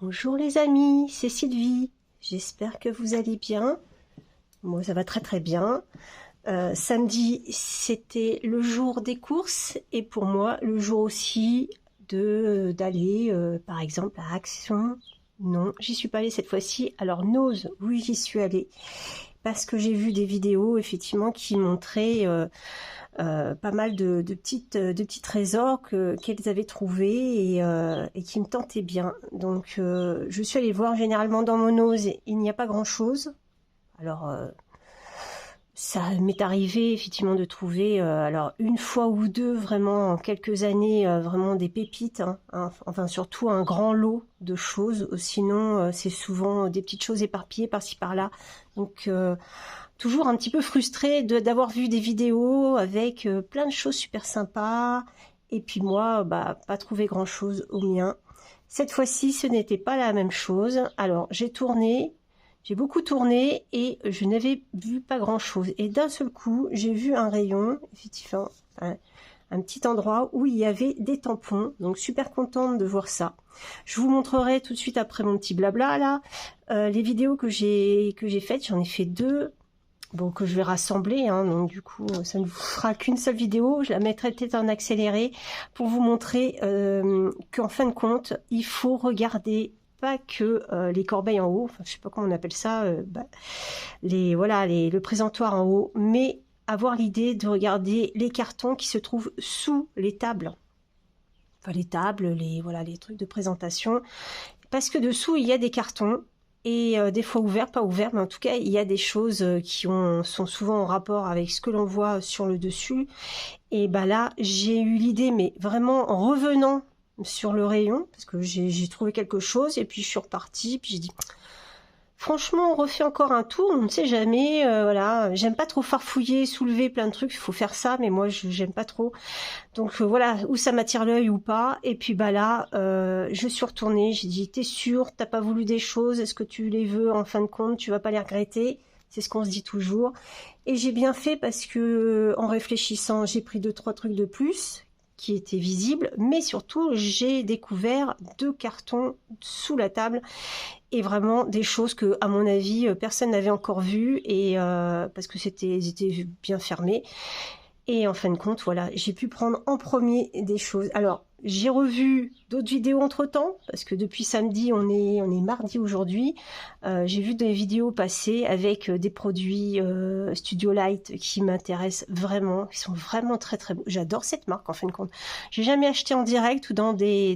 Bonjour les amis, c'est Sylvie. J'espère que vous allez bien. Moi, ça va très très bien. Samedi, c'était le jour des courses et pour moi, le jour aussi d'aller, par exemple, à Action. Non, j'y suis pas allée cette fois-ci. Alors, Nose, oui, j'y suis allée parce que j'ai vu des vidéos, effectivement, qui montraient pas mal de petits trésors qu'elles avaient trouvés et qui me tentaient bien. Donc je suis allée voir. Généralement dans mon ose il n'y a pas grand chose. Alors ça m'est arrivé effectivement de trouver alors une fois ou deux vraiment en quelques années vraiment des pépites, hein, enfin surtout un grand lot de choses. Sinon c'est souvent des petites choses éparpillées par-ci par-là. Donc toujours un petit peu frustrée d'avoir vu des vidéos avec plein de choses super sympas et puis moi pas trouvé grand chose au mien. Cette fois-ci ce n'était pas la même chose. Alors j'ai beaucoup tourné et je n'avais vu pas grand chose et d'un seul coup j'ai vu un rayon, effectivement un petit endroit où il y avait des tampons, donc super contente de voir ça. Je vous montrerai tout de suite après mon petit blabla là les vidéos que j'ai faites. J'en ai fait deux, bon, que je vais rassembler, hein, donc du coup ça ne vous fera qu'une seule vidéo. Je la mettrai peut-être en accéléré pour vous montrer qu'en fin de compte il faut regarder pas que les corbeilles en haut, enfin je sais pas comment on appelle ça, le présentoir en haut, mais avoir l'idée de regarder les cartons qui se trouvent sous les tables, enfin les tables, les trucs de présentation, parce que dessous il y a des cartons et des fois ouverts, pas ouverts, mais en tout cas il y a des choses qui sont souvent en rapport avec ce que l'on voit sur le dessus. Et là j'ai eu l'idée, mais vraiment en revenant sur le rayon, parce que j'ai trouvé quelque chose et puis je suis repartie, puis j'ai dit franchement on refait encore un tour, on ne sait jamais, voilà, j'aime pas trop farfouiller, soulever plein de trucs, il faut faire ça, mais moi j'aime pas trop. Donc voilà, où ça m'attire l'œil ou pas. Et puis là, je suis retournée, j'ai dit t'es sûre, t'as pas voulu des choses, est-ce que tu les veux en fin de compte, tu vas pas les regretter? C'est ce qu'on se dit toujours. Et j'ai bien fait parce que en réfléchissant, j'ai pris 2-3 trucs de plus qui étaient visibles, mais surtout j'ai découvert 2 cartons sous la table et vraiment des choses que à mon avis personne n'avait encore vues, et parce que ils étaient bien fermés. Et en fin de compte, voilà, j'ai pu prendre en premier des choses. Alors, j'ai revu d'autres vidéos entre-temps, parce que depuis samedi, on est mardi aujourd'hui. J'ai vu des vidéos passer avec des produits Studio Light qui m'intéressent vraiment, qui sont vraiment très très beaux. J'adore cette marque en fin de compte. J'ai jamais acheté en direct ou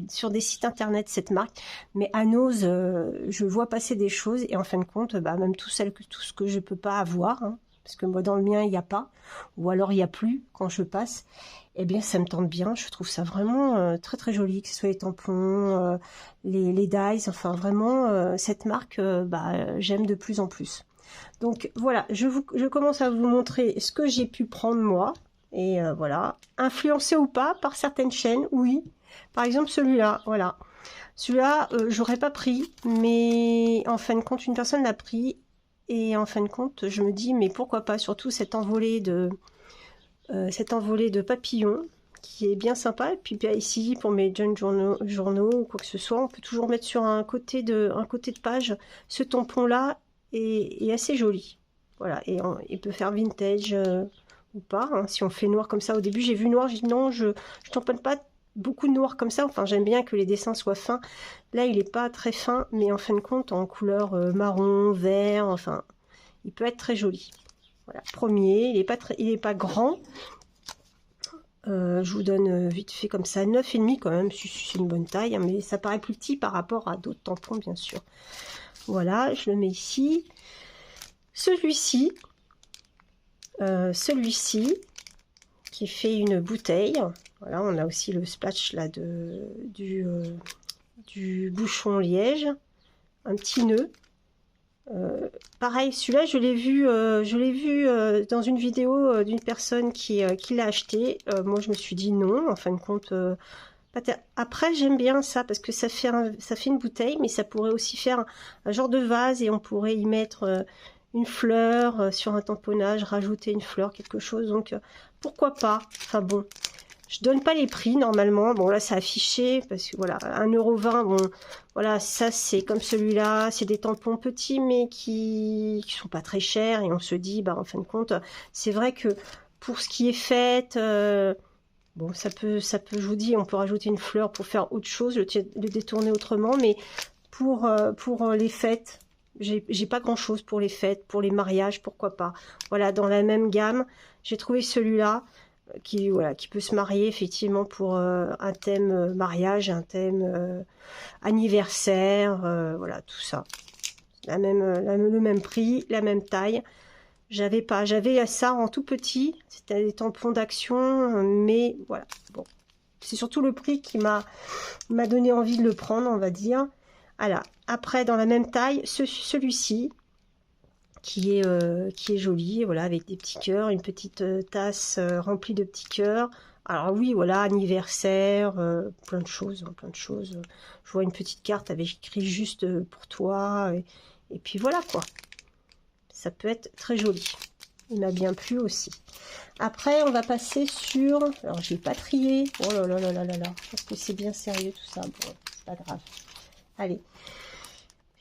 sur des sites internet cette marque, mais à Nose, je vois passer des choses et en fin de compte, même tout ce que je peux pas avoir, hein, parce que moi dans le mien il n'y a pas, ou alors il n'y a plus quand je passe, eh bien ça me tente bien. Je trouve ça vraiment très très joli, que ce soit les tampons, les dies, enfin vraiment cette marque, j'aime de plus en plus. Donc voilà, je commence à vous montrer ce que j'ai pu prendre moi, et voilà, influencé ou pas par certaines chaînes, oui. Par exemple celui-là, voilà. Celui-là, j'aurais pas pris, mais en fin de compte, une personne l'a pris. Et en fin de compte, je me dis, mais pourquoi pas, surtout cette envolée de papillons, qui est bien sympa. Et puis ici, pour mes jeunes journaux ou quoi que ce soit, on peut toujours mettre sur un côté de page. Ce tampon-là est assez joli. Voilà, et il peut faire vintage ou pas, hein, si on fait noir comme ça. Au début, j'ai vu noir, j'ai dit non, je tamponne pas beaucoup de noir comme ça. Enfin, j'aime bien que les dessins soient fins. Là, il est pas très fin, mais en fin de compte, en couleur marron, vert, enfin, il peut être très joli. Voilà, premier, il est pas grand. Je vous donne vite fait comme ça, 9,5 quand même, c'est une bonne taille, hein, mais ça paraît plus petit par rapport à d'autres tampons, bien sûr. Voilà, je le mets ici. Celui-ci, qui fait une bouteille. Voilà, on a aussi le splash là du bouchon liège, un petit nœud. Pareil, celui-là, je l'ai vu dans une vidéo d'une personne qui l'a acheté. Moi, je me suis dit non, en fin de compte. Après, j'aime bien ça parce que ça fait une bouteille, mais ça pourrait aussi faire un genre de vase et on pourrait y mettre une fleur sur un tamponnage, rajouter une fleur, quelque chose. Donc, pourquoi pas? Enfin bon, Je donne pas les prix normalement. Bon là, c'est affiché parce que voilà, 1,20 €. Bon, voilà, ça c'est comme celui-là. C'est des tampons petits mais qui sont pas très chers. Et on se dit, bah en fin de compte, c'est vrai que pour ce qui est fait, bon, ça peut, je vous dis, on peut rajouter une fleur pour faire autre chose, le détourner autrement. Mais pour les fêtes, j'ai pas grand chose pour les fêtes, pour les mariages, pourquoi pas. Voilà, dans la même gamme, j'ai trouvé celui-là qui, voilà, qui peut se marier effectivement pour un thème mariage, un thème anniversaire, voilà, tout ça. Le même prix, la même taille. J'avais ça en tout petit, c'était des tampons d'Action, mais voilà, bon. C'est surtout le prix qui m'a donné envie de le prendre, on va dire. Voilà. Après, dans la même taille, celui-ci, qui est joli, voilà, avec des petits cœurs, une petite tasse remplie de petits cœurs. Alors oui, voilà, anniversaire, plein de choses, hein, plein de choses. Je vois une petite carte avec écrit juste pour toi, et puis voilà quoi. Ça peut être très joli. Il m'a bien plu aussi. Après, on va passer sur... Alors, je n'ai pas trié. Oh là là là là là là. Parce que c'est bien sérieux tout ça. Bon, c'est pas grave. Allez.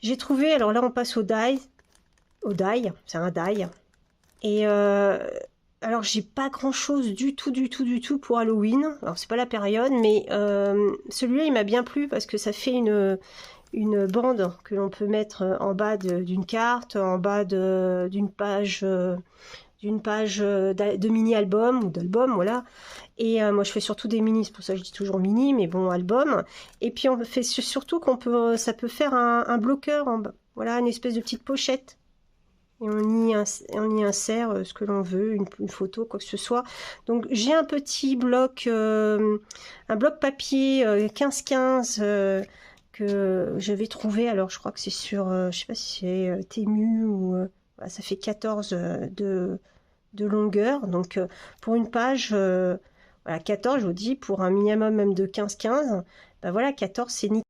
J'ai trouvé... Alors là, on passe au die. Au die. C'est un die. Et alors, j'ai pas grand-chose du tout pour Halloween. Alors, c'est pas la période, mais celui-là, il m'a bien plu parce que ça fait une bande que l'on peut mettre en bas d'une carte, en bas d'une page de mini-album ou d'album, voilà. Et moi, je fais surtout des mini, c'est pour ça que je dis toujours mini, mais bon, album. Et puis, on fait surtout ça peut faire un bloqueur, voilà, une espèce de petite pochette. Et on y insère ce que l'on veut, une photo, quoi que ce soit. Donc, j'ai un petit bloc, un bloc papier 15-15 que j'avais trouvé. Alors, je crois que c'est sur, je sais pas si c'est Temu ou... voilà, ça fait 14 de longueur. Donc, pour une page, voilà, 14, je vous dis, pour un minimum même de 15-15, ben voilà, 14, c'est nickel.